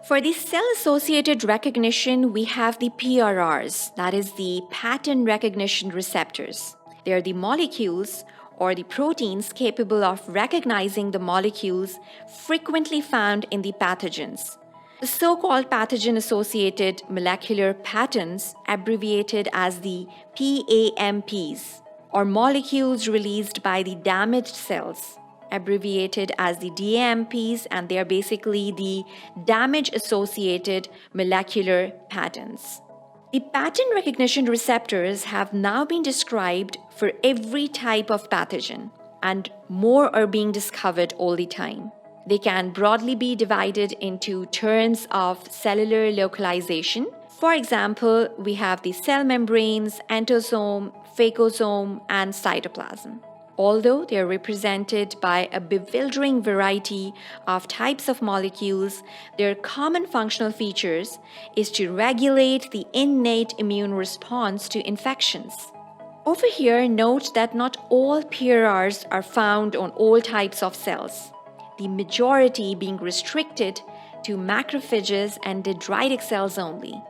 For the cell-associated recognition, we have the PRRs, that is the pattern recognition receptors. They are the molecules or the proteins capable of recognizing the molecules frequently found in the pathogens. The so-called pathogen-associated molecular patterns, abbreviated as the PAMPs, or molecules released by the damaged cells, abbreviated as the DAMPs, and they are basically the damage-associated molecular patterns. The pattern recognition receptors have now been described for every type of pathogen, and more are being discovered all the time. They can broadly be divided into terms of cellular localization. For example, we have the cell membranes, endosome, phagosome, and cytoplasm. Although they are represented by a bewildering variety of types of molecules, their common functional features is to regulate the innate immune response to infections. Over here, note that not all PRRs are found on all types of cells, the majority being restricted to macrophages and dendritic cells only.